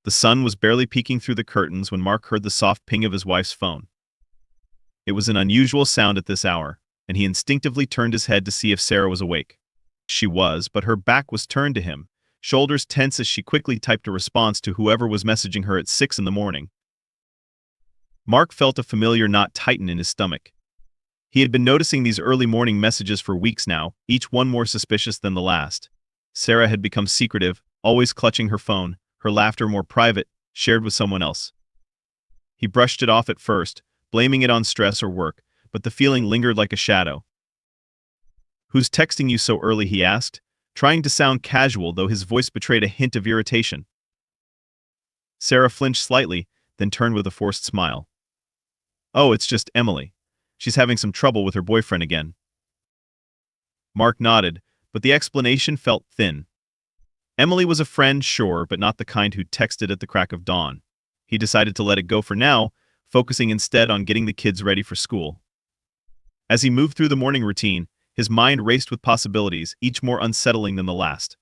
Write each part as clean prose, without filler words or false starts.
The sun was barely peeking through the curtains when Mark heard the soft ping of his wife's phone. It was an unusual sound at this hour, and he instinctively turned his head to see if Sarah was awake. She was, but her back was turned to him, shoulders tense as she quickly typed a response to whoever was messaging her at 6 in the morning. Mark felt a familiar knot tighten in his stomach. He had been noticing these early morning messages for weeks now, each one more suspicious than the last. Sarah had become secretive, always clutching her phone, her laughter more private, shared with someone else. He brushed it off at first, blaming it on stress or work, but the feeling lingered like a shadow. "Who's texting you so early?" he asked, trying to sound casual though his voice betrayed a hint of irritation. Sarah flinched slightly, then turned with a forced smile. "Oh, it's just Emily. She's having some trouble with her boyfriend again." Mark nodded, but the explanation felt thin. Emily was a friend, sure, but not the kind who texted at the crack of dawn. He decided to let it go for now, focusing instead on getting the kids ready for school. As he moved through the morning routine, his mind raced with possibilities, each more unsettling than the last.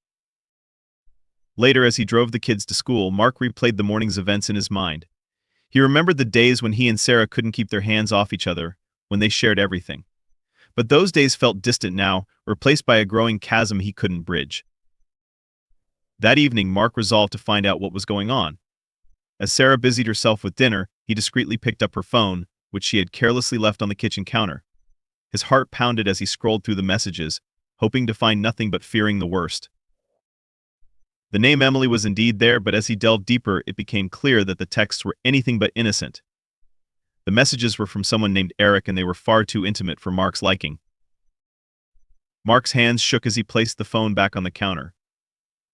Later, as he drove the kids to school, Mark replayed the morning's events in his mind. He remembered the days when he and Sarah couldn't keep their hands off each other, when they shared everything. But those days felt distant now, replaced by a growing chasm he couldn't bridge. That evening, Mark resolved to find out what was going on. As Sarah busied herself with dinner, he discreetly picked up her phone, which she had carelessly left on the kitchen counter. His heart pounded as he scrolled through the messages, hoping to find nothing but fearing the worst. The name Emily was indeed there, but as he delved deeper, it became clear that the texts were anything but innocent. The messages were from someone named Eric, and they were far too intimate for Mark's liking. Mark's hands shook as he placed the phone back on the counter.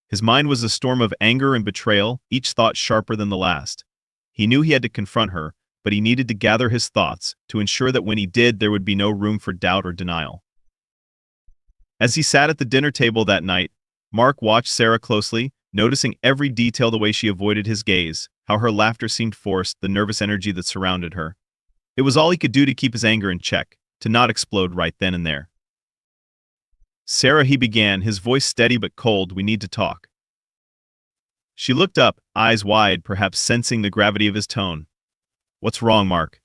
His mind was a storm of anger and betrayal, each thought sharper than the last. He knew he had to confront her, but he needed to gather his thoughts to ensure that when he did, there would be no room for doubt or denial. As he sat at the dinner table that night, Mark watched Sarah closely, noticing every detail, the way she avoided his gaze, how her laughter seemed forced, the nervous energy that surrounded her. It was all he could do to keep his anger in check, to not explode right then and there. "Sarah," he began, his voice steady but cold, "we need to talk." She looked up, eyes wide, perhaps sensing the gravity of his tone. "What's wrong, Mark?"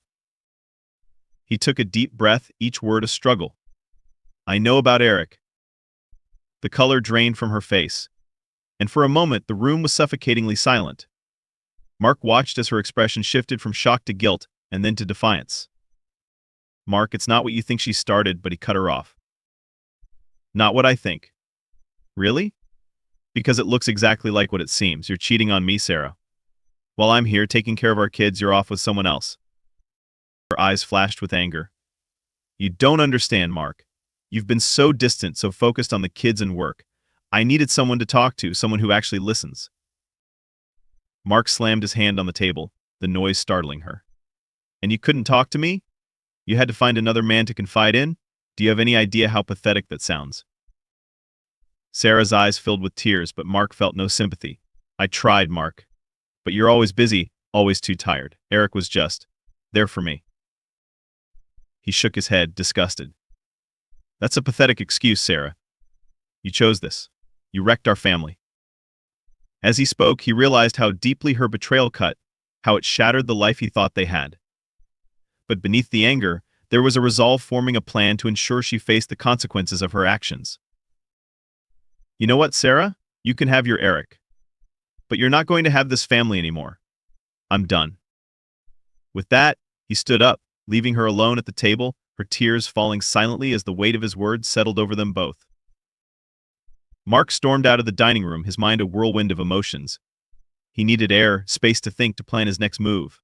He took a deep breath, each word a struggle. "I know about Eric." The color drained from her face, and for a moment the room was suffocatingly silent. Mark watched as her expression shifted from shock to guilt, and then to defiance. "Mark, it's not what you think," she started, but he cut her off. "Not what I think." "Really?" "Because it looks exactly like what it seems. You're cheating on me, Sarah. While I'm here taking care of our kids, you're off with someone else." Her eyes flashed with anger. "You don't understand, Mark. You've been so distant, so focused on the kids and work. I needed someone to talk to, someone who actually listens." Mark slammed his hand on the table, the noise startling her. "And you couldn't talk to me? You had to find another man to confide in? Do you have any idea how pathetic that sounds?" Sarah's eyes filled with tears, but Mark felt no sympathy. "I tried, Mark. But you're always busy, always too tired. Eric was just there for me." He shook his head, disgusted. "That's a pathetic excuse, Sarah. You chose this. You wrecked our family." As he spoke, he realized how deeply her betrayal cut, how it shattered the life he thought they had. But beneath the anger, there was a resolve forming, a plan to ensure she faced the consequences of her actions. "You know what, Sarah? You can have your Eric. But you're not going to have this family anymore. I'm done." With that, he stood up, leaving her alone at the table, her tears falling silently as the weight of his words settled over them both. Mark stormed out of the dining room, his mind a whirlwind of emotions. He needed air, space to think, to plan his next move.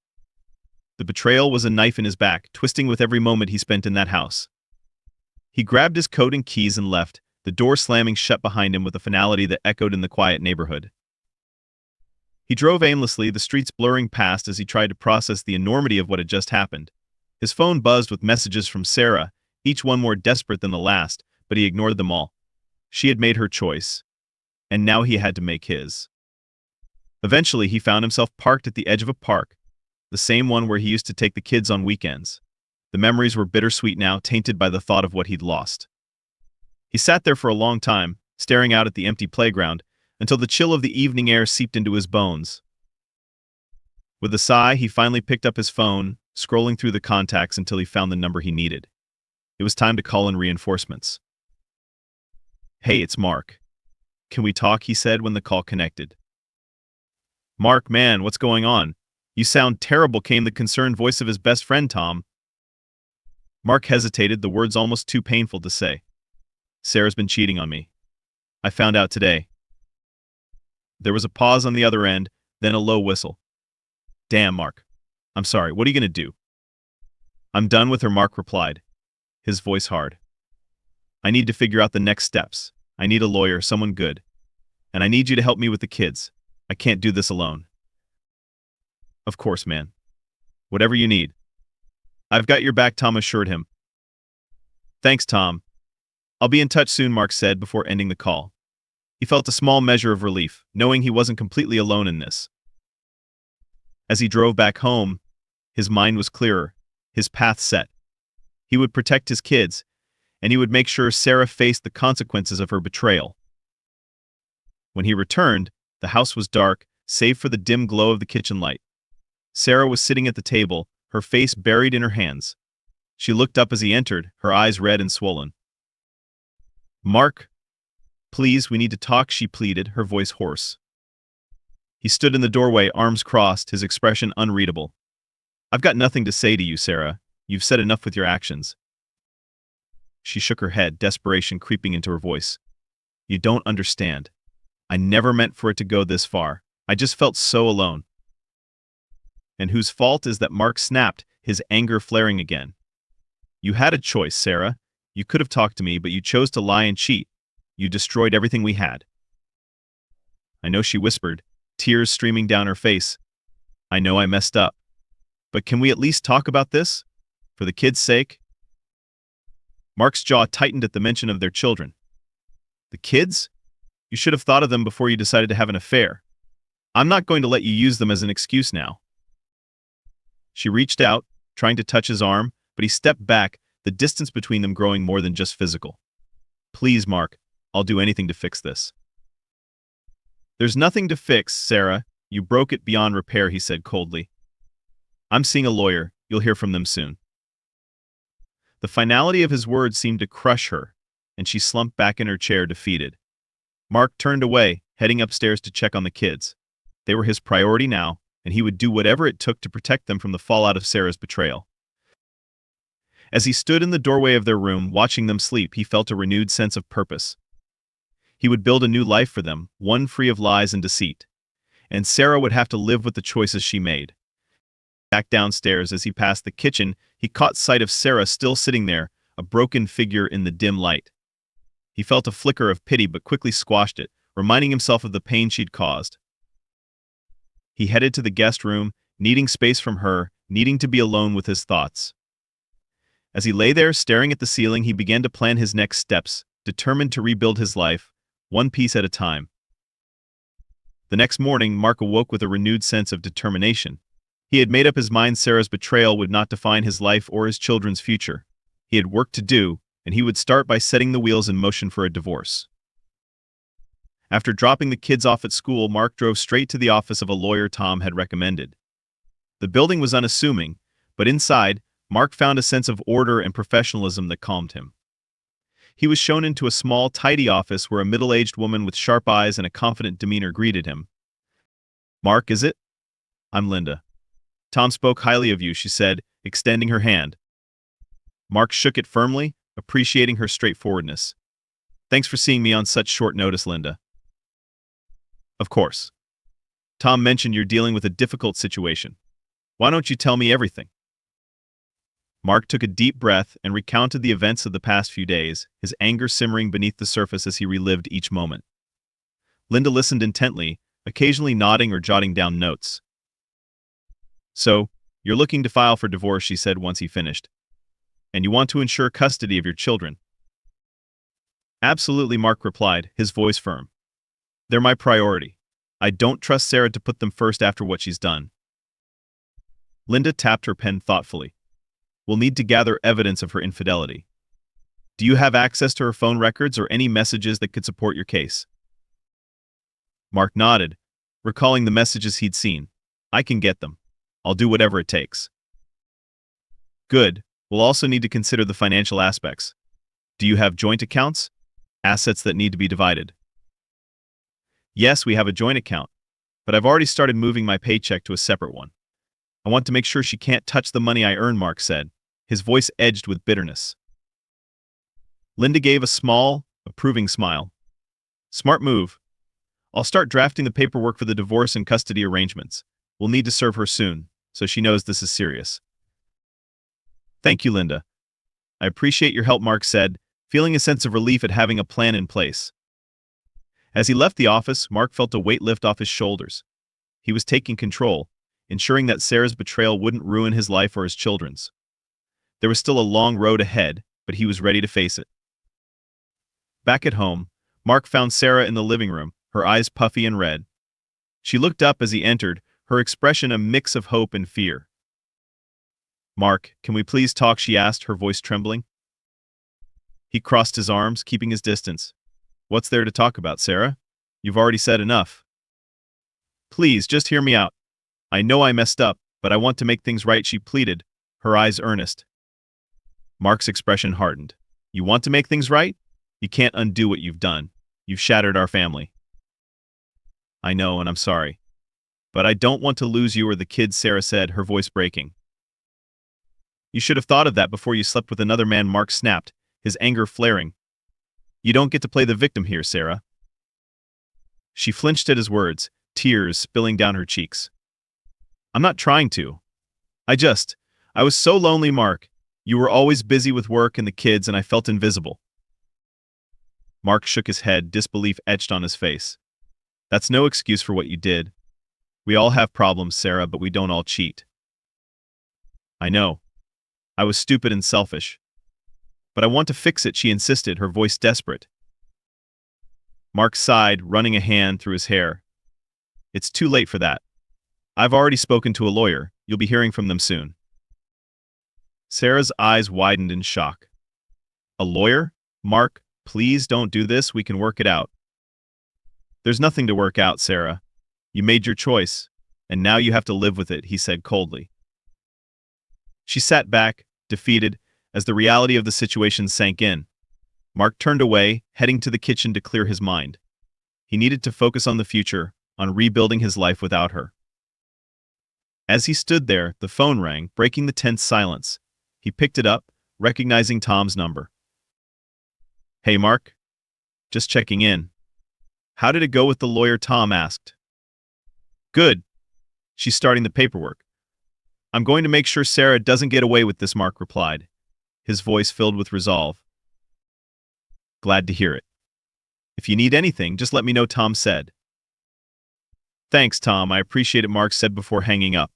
The betrayal was a knife in his back, twisting with every moment he spent in that house. He grabbed his coat and keys and left, the door slamming shut behind him with a finality that echoed in the quiet neighborhood. He drove aimlessly, the streets blurring past as he tried to process the enormity of what had just happened. His phone buzzed with messages from Sarah, each one more desperate than the last, but he ignored them all. She had made her choice, and now he had to make his. Eventually, he found himself parked at the edge of a park, the same one where he used to take the kids on weekends. The memories were bittersweet now, tainted by the thought of what he'd lost. He sat there for a long time, staring out at the empty playground, until the chill of the evening air seeped into his bones. With a sigh, he finally picked up his phone, scrolling through the contacts until he found the number he needed. It was time to call in reinforcements. "Hey, it's Mark. Can we talk?" he said when the call connected. "Mark, man, what's going on? You sound terrible," came the concerned voice of his best friend, Tom. Mark hesitated, the words almost too painful to say. "Sarah's been cheating on me. I found out today." There was a pause on the other end, then a low whistle. "Damn, Mark. I'm sorry. What are you going to do?" "I'm done with her," Mark replied, his voice hard. "I need to figure out the next steps. I need a lawyer, someone good. And I need you to help me with the kids. I can't do this alone." "Of course, man. Whatever you need." "I've got your back," Tom assured him. "Thanks, Tom. I'll be in touch soon," Mark said before ending the call. He felt a small measure of relief, knowing he wasn't completely alone in this. As he drove back home, his mind was clearer, his path set. He would protect his kids, and he would make sure Sarah faced the consequences of her betrayal. When he returned, the house was dark, save for the dim glow of the kitchen light. Sarah was sitting at the table, her face buried in her hands. She looked up as he entered, her eyes red and swollen. "Mark, please, we need to talk," she pleaded, her voice hoarse. He stood in the doorway, arms crossed, his expression unreadable. "I've got nothing to say to you, Sarah. You've said enough with your actions." She shook her head, desperation creeping into her voice. "You don't understand. I never meant for it to go this far. I just felt so alone." "And whose fault is that?" Mark snapped, his anger flaring again. "You had a choice, Sarah. You could have talked to me, but you chose to lie and cheat. You destroyed everything we had." "I know," she whispered, tears streaming down her face. "I know I messed up. But can we at least talk about this? For the kids' sake?" Mark's jaw tightened at the mention of their children. "The kids? You should have thought of them before you decided to have an affair. I'm not going to let you use them as an excuse now." She reached out, trying to touch his arm, but he stepped back, the distance between them growing more than just physical. "Please, Mark, I'll do anything to fix this." "There's nothing to fix, Sarah. You broke it beyond repair," he said coldly. "I'm seeing a lawyer. You'll hear from them soon." The finality of his words seemed to crush her, and she slumped back in her chair, defeated. Mark turned away, heading upstairs to check on the kids. They were his priority now, and he would do whatever it took to protect them from the fallout of Sarah's betrayal. As he stood in the doorway of their room, watching them sleep, he felt a renewed sense of purpose. He would build a new life for them, one free of lies and deceit. And Sarah would have to live with the choices she made. Back downstairs, as he passed the kitchen, he caught sight of Sarah still sitting there, a broken figure in the dim light. He felt a flicker of pity but quickly squashed it, reminding himself of the pain she'd caused. He headed to the guest room, needing space from her, needing to be alone with his thoughts. As he lay there staring at the ceiling, he began to plan his next steps, determined to rebuild his life, one piece at a time. The next morning, Mark awoke with a renewed sense of determination. He had made up his mind Sarah's betrayal would not define his life or his children's future. He had work to do, and he would start by setting the wheels in motion for a divorce. After dropping the kids off at school, Mark drove straight to the office of a lawyer Tom had recommended. The building was unassuming, but inside, Mark found a sense of order and professionalism that calmed him. He was shown into a small, tidy office where a middle-aged woman with sharp eyes and a confident demeanor greeted him. "Mark, is it?" "I'm Linda. Tom spoke highly of you," she said, extending her hand. Mark shook it firmly, appreciating her straightforwardness. "Thanks for seeing me on such short notice, Linda." "Of course. Tom mentioned you're dealing with a difficult situation. Why don't you tell me everything?" Mark took a deep breath and recounted the events of the past few days, his anger simmering beneath the surface as he relived each moment. Linda listened intently, occasionally nodding or jotting down notes. "So, you're looking to file for divorce," she said once he finished. "And you want to ensure custody of your children." "Absolutely," Mark replied, his voice firm. "They're my priority. I don't trust Sarah to put them first after what she's done." Linda tapped her pen thoughtfully. "We'll need to gather evidence of her infidelity. Do you have access to her phone records or any messages that could support your case?" Mark nodded, recalling the messages he'd seen. "I can get them. I'll do whatever it takes. Good. We'll also need to consider the financial aspects. Do you have joint accounts? Assets that need to be divided. Yes, we have a joint account, but I've already started moving my paycheck to a separate one. I want to make sure she can't touch the money I earn, Mark said, his voice edged with bitterness. Linda gave a small, approving smile. Smart move. I'll start drafting the paperwork for the divorce and custody arrangements. We'll need to serve her soon, so she knows this is serious. Thank you, Linda. I appreciate your help, Mark said, feeling a sense of relief at having a plan in place. As he left the office, Mark felt a weight lift off his shoulders. He was taking control, ensuring that Sarah's betrayal wouldn't ruin his life or his children's. There was still a long road ahead, but he was ready to face it. Back at home, Mark found Sarah in the living room, her eyes puffy and red. She looked up as he entered, her expression a mix of hope and fear. Mark, can we please talk? She asked, her voice trembling. He crossed his arms, keeping his distance. What's there to talk about, Sarah? You've already said enough. Please, just hear me out. I know I messed up, but I want to make things right, she pleaded, her eyes earnest. Mark's expression hardened. You want to make things right? You can't undo what you've done. You've shattered our family. I know, and I'm sorry. But I don't want to lose you or the kids, Sarah said, her voice breaking. You should have thought of that before you slept with another man, Mark snapped, his anger flaring. You don't get to play the victim here, Sarah. She flinched at his words, tears spilling down her cheeks. I'm not trying to. I was so lonely, Mark. You were always busy with work and the kids, and I felt invisible. Mark shook his head, disbelief etched on his face. That's no excuse for what you did. We all have problems, Sarah, but we don't all cheat. I know. I was stupid and selfish. But I want to fix it, she insisted, her voice desperate. Mark sighed, running a hand through his hair. It's too late for that. I've already spoken to a lawyer. You'll be hearing from them soon. Sarah's eyes widened in shock. A lawyer? Mark, please don't do this. We can work it out. There's nothing to work out, Sarah. You made your choice, and now you have to live with it, he said coldly. She sat back, defeated, as the reality of the situation sank in. Mark turned away, heading to the kitchen to clear his mind. He needed to focus on the future, on rebuilding his life without her. As he stood there, the phone rang, breaking the tense silence. He picked it up, recognizing Tom's number. Hey, Mark. Just checking in. How did it go with the lawyer? Tom asked. Good. She's starting the paperwork. I'm going to make sure Sarah doesn't get away with this, Mark replied, his voice filled with resolve. Glad to hear it. If you need anything, just let me know, Tom said. Thanks, Tom. I appreciate it, Mark said before hanging up.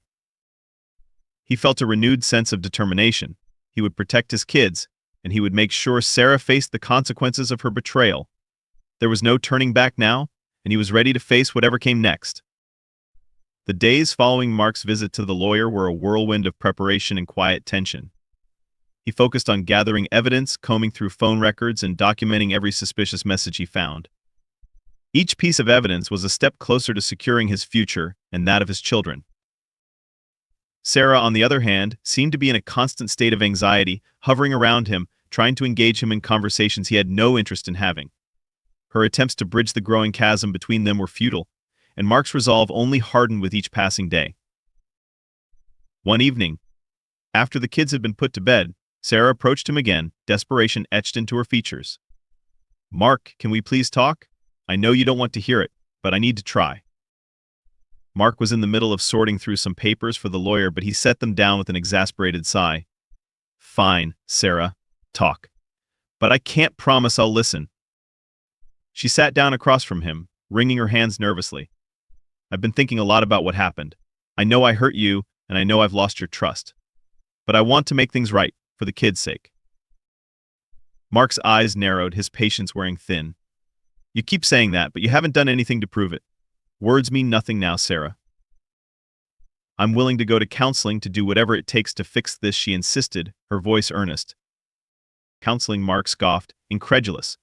He felt a renewed sense of determination. He would protect his kids, and he would make sure Sarah faced the consequences of her betrayal. There was no turning back now, and he was ready to face whatever came next. The days following Mark's visit to the lawyer were a whirlwind of preparation and quiet tension. He focused on gathering evidence, combing through phone records, and documenting every suspicious message he found. Each piece of evidence was a step closer to securing his future and that of his children. Sarah, on the other hand, seemed to be in a constant state of anxiety, hovering around him, trying to engage him in conversations he had no interest in having. Her attempts to bridge the growing chasm between them were futile, and Mark's resolve only hardened with each passing day. One evening, after the kids had been put to bed, Sarah approached him again, desperation etched into her features. Mark, can we please talk? I know you don't want to hear it, but I need to try. Mark was in the middle of sorting through some papers for the lawyer, but he set them down with an exasperated sigh. Fine, Sarah, talk. But I can't promise I'll listen. She sat down across from him, wringing her hands nervously. I've been thinking a lot about what happened. I know I hurt you, and I know I've lost your trust. But I want to make things right, for the kids' sake. Mark's eyes narrowed, his patience wearing thin. You keep saying that, but you haven't done anything to prove it. Words mean nothing now, Sarah. I'm willing to go to counseling to do whatever it takes to fix this, she insisted, her voice earnest. Counseling? Mark scoffed, incredulous.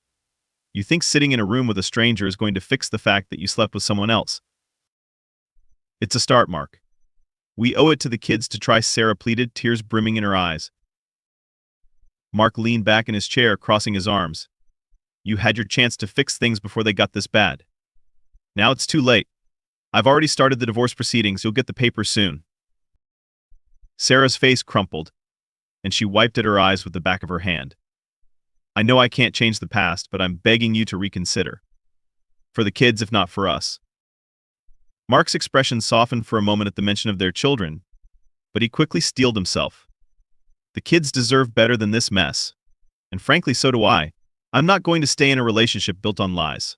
You think sitting in a room with a stranger is going to fix the fact that you slept with someone else? It's a start, Mark. We owe it to the kids to try, Sarah pleaded, tears brimming in her eyes. Mark leaned back in his chair, crossing his arms. You had your chance to fix things before they got this bad. Now it's too late. I've already started the divorce proceedings. You'll get the papers soon. Sarah's face crumpled, and she wiped at her eyes with the back of her hand. I know I can't change the past, but I'm begging you to reconsider. For the kids, if not for us. Mark's expression softened for a moment at the mention of their children, but he quickly steeled himself. The kids deserve better than this mess. And frankly, so do I. I'm not going to stay in a relationship built on lies.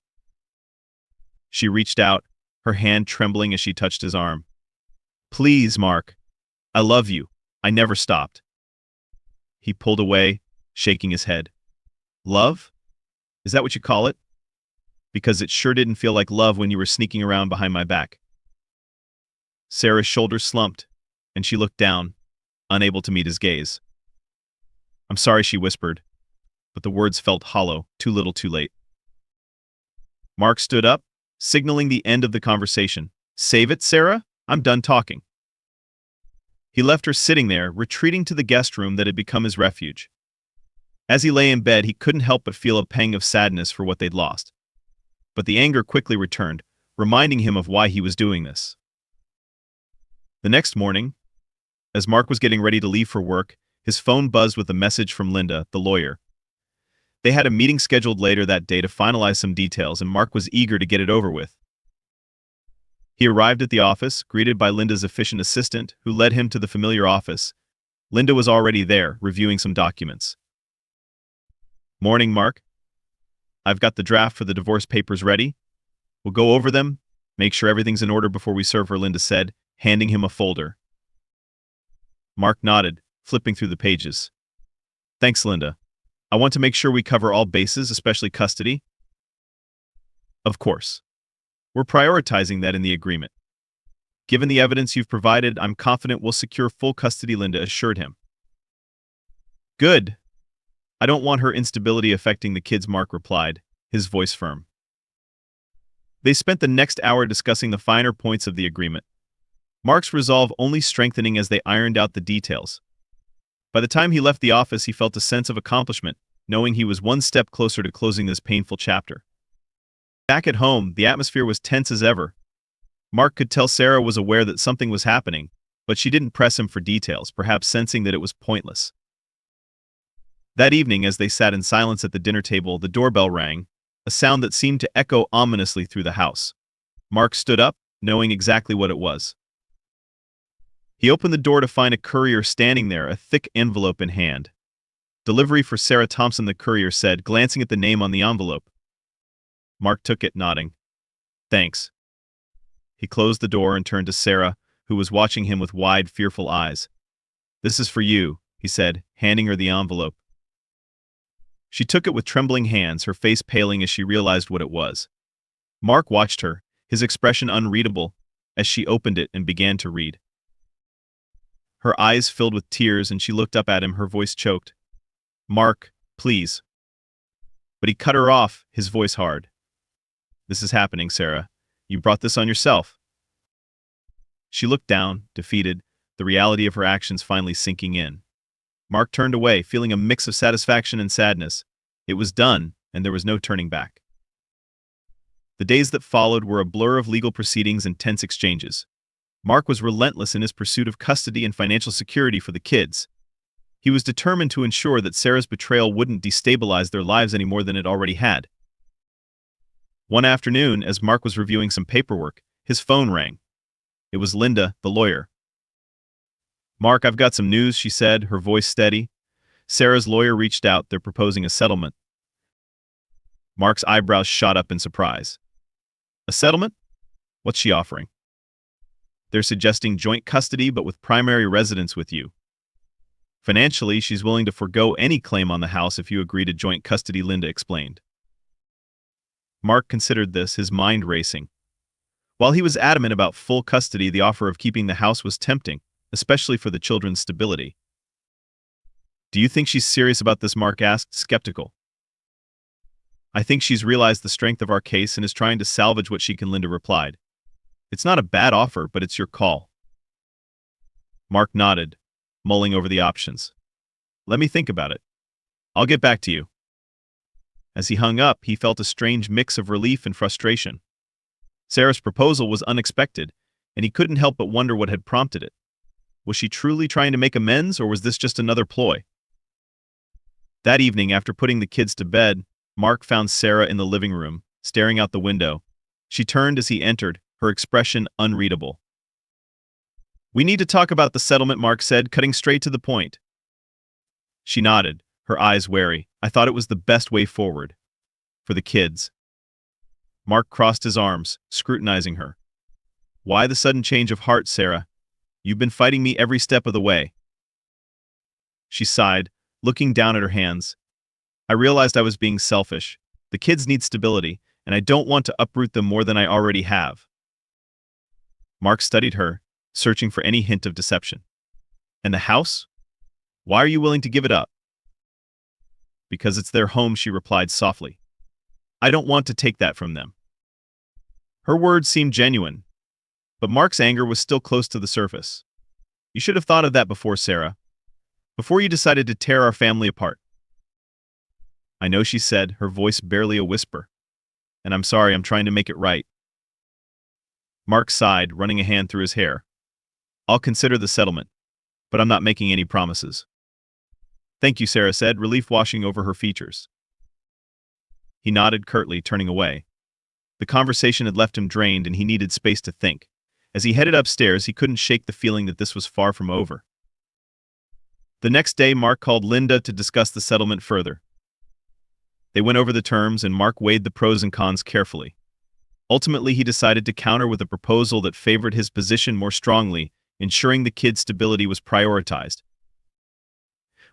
She reached out, her hand trembling as she touched his arm. Please, Mark. I love you. I never stopped. He pulled away, shaking his head. Love? Is that what you call it? Because it sure didn't feel like love when you were sneaking around behind my back. Sarah's shoulders slumped, and she looked down, unable to meet his gaze. I'm sorry, she whispered, but the words felt hollow, too little too late. Mark stood up, signaling the end of the conversation. Save it, Sarah? I'm done talking. He left her sitting there, retreating to the guest room that had become his refuge. As he lay in bed, he couldn't help but feel a pang of sadness for what they'd lost. But the anger quickly returned, reminding him of why he was doing this. The next morning, as Mark was getting ready to leave for work, his phone buzzed with a message from Linda, the lawyer. They had a meeting scheduled later that day to finalize some details, and Mark was eager to get it over with. He arrived at the office, greeted by Linda's efficient assistant, who led him to the familiar office. Linda was already there, reviewing some documents. Morning, Mark. I've got the draft for the divorce papers ready. We'll go over them, make sure everything's in order before we serve her, Linda said, handing him a folder. Mark nodded, flipping through the pages. Thanks, Linda. I want to make sure we cover all bases, especially custody. Of course. We're prioritizing that in the agreement. Given the evidence you've provided, I'm confident we'll secure full custody, Linda assured him. Good. I don't want her instability affecting the kids, Mark replied, his voice firm. They spent the next hour discussing the finer points of the agreement, Mark's resolve only strengthening as they ironed out the details. By the time he left the office, he felt a sense of accomplishment, knowing he was one step closer to closing this painful chapter. Back at home, the atmosphere was tense as ever. Mark could tell Sarah was aware that something was happening, but she didn't press him for details, perhaps sensing that it was pointless. That evening, as they sat in silence at the dinner table, the doorbell rang, a sound that seemed to echo ominously through the house. Mark stood up, knowing exactly what it was. He opened the door to find a courier standing there, a thick envelope in hand. Delivery for Sarah Thompson, the courier said, glancing at the name on the envelope. Mark took it, nodding. Thanks. He closed the door and turned to Sarah, who was watching him with wide, fearful eyes. This is for you, he said, handing her the envelope. She took it with trembling hands, her face paling as she realized what it was. Mark watched her, his expression unreadable, as she opened it and began to read. Her eyes filled with tears and she looked up at him, her voice choked. Mark, please. But he cut her off, his voice hard. This is happening, Sarah. You brought this on yourself. She looked down, defeated, the reality of her actions finally sinking in. Mark turned away, feeling a mix of satisfaction and sadness. It was done, and there was no turning back. The days that followed were a blur of legal proceedings and tense exchanges. Mark was relentless in his pursuit of custody and financial security for the kids. He was determined to ensure that Sarah's betrayal wouldn't destabilize their lives any more than it already had. One afternoon, as Mark was reviewing some paperwork, his phone rang. It was Linda, the lawyer. Mark, I've got some news, she said, her voice steady. Sarah's lawyer reached out, they're proposing a settlement. Mark's eyebrows shot up in surprise. A settlement? What's she offering? They're suggesting joint custody, but with primary residence with you. Financially, she's willing to forego any claim on the house if you agree to joint custody, Linda explained. Mark considered this, his mind racing. While he was adamant about full custody, the offer of keeping the house was tempting, especially for the children's stability. Do you think she's serious about this? Mark asked, skeptical. I think she's realized the strength of our case and is trying to salvage what she can, Linda replied. It's not a bad offer, but it's your call. Mark nodded, mulling over the options. Let me think about it. I'll get back to you. As he hung up, he felt a strange mix of relief and frustration. Sarah's proposal was unexpected, and he couldn't help but wonder what had prompted it. Was she truly trying to make amends, or was this just another ploy? That evening, after putting the kids to bed, Mark found Sarah in the living room, staring out the window. She turned as he entered, her expression unreadable. "We need to talk about the settlement," Mark said, cutting straight to the point. She nodded, her eyes wary. "I thought it was the best way forward. For the kids." Mark crossed his arms, scrutinizing her. "Why the sudden change of heart, Sarah? You've been fighting me every step of the way." She sighed, looking down at her hands. "I realized I was being selfish. The kids need stability, and I don't want to uproot them more than I already have." Mark studied her, searching for any hint of deception. "And the house? Why are you willing to give it up?" "Because it's their home," she replied softly. "I don't want to take that from them." Her words seemed genuine, but Mark's anger was still close to the surface. "You should have thought of that before, Sarah. Before you decided to tear our family apart." "I know," she said, her voice barely a whisper. "And I'm sorry, I'm trying to make it right." Mark sighed, running a hand through his hair. "I'll consider the settlement, but I'm not making any promises." "Thank you," Sarah said, relief washing over her features. He nodded curtly, turning away. The conversation had left him drained, and he needed space to think. As he headed upstairs, he couldn't shake the feeling that this was far from over. The next day, Mark called Linda to discuss the settlement further. They went over the terms, and Mark weighed the pros and cons carefully. Ultimately, he decided to counter with a proposal that favored his position more strongly, ensuring the kids' stability was prioritized.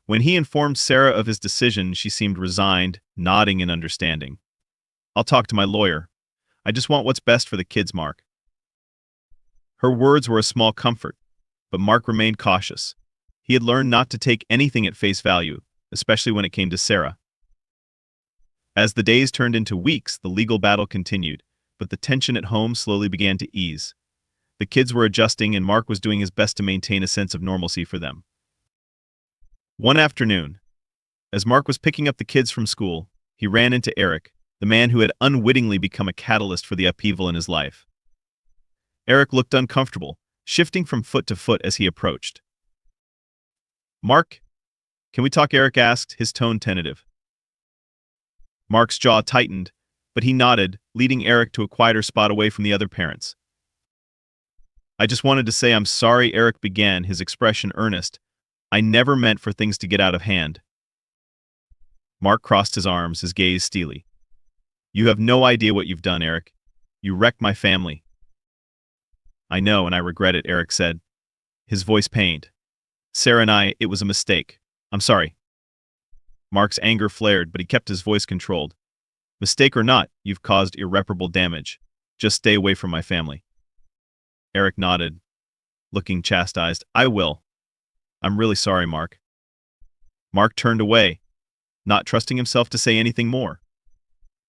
When he informed Sarah of his decision, she seemed resigned, nodding in understanding. "I'll talk to my lawyer. I just want what's best for the kids, Mark." Her words were a small comfort, but Mark remained cautious. He had learned not to take anything at face value, especially when it came to Sarah. As the days turned into weeks, the legal battle continued, but the tension at home slowly began to ease. The kids were adjusting, and Mark was doing his best to maintain a sense of normalcy for them. One afternoon, as Mark was picking up the kids from school, he ran into Eric, the man who had unwittingly become a catalyst for the upheaval in his life. Eric looked uncomfortable, shifting from foot to foot as he approached. "Mark, can we talk?" Eric asked, his tone tentative. Mark's jaw tightened, but he nodded, leading Eric to a quieter spot away from the other parents. "I just wanted to say I'm sorry," Eric began, his expression earnest. "I never meant for things to get out of hand." Mark crossed his arms, his gaze steely. "You have no idea what you've done, Eric. You wrecked my family." "I know, and I regret it," Eric said, his voice pained. "Sarah and it was a mistake. I'm sorry." Mark's anger flared, but he kept his voice controlled. "Mistake or not, you've caused irreparable damage. Just stay away from my family." Eric nodded, looking chastised. "I will. I'm really sorry, Mark." Mark turned away, not trusting himself to say anything more.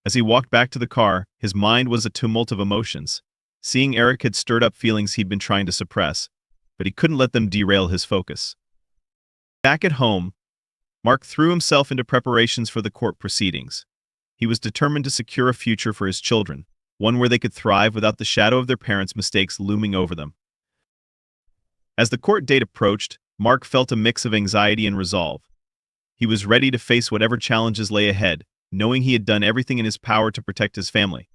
As he walked back to the car, his mind was a tumult of emotions. Seeing Eric had stirred up feelings he'd been trying to suppress, but he couldn't let them derail his focus. Back at home, Mark threw himself into preparations for the court proceedings. He was determined to secure a future for his children, one where they could thrive without the shadow of their parents' mistakes looming over them. As the court date approached, Mark felt a mix of anxiety and resolve. He was ready to face whatever challenges lay ahead, knowing he had done everything in his power to protect his family.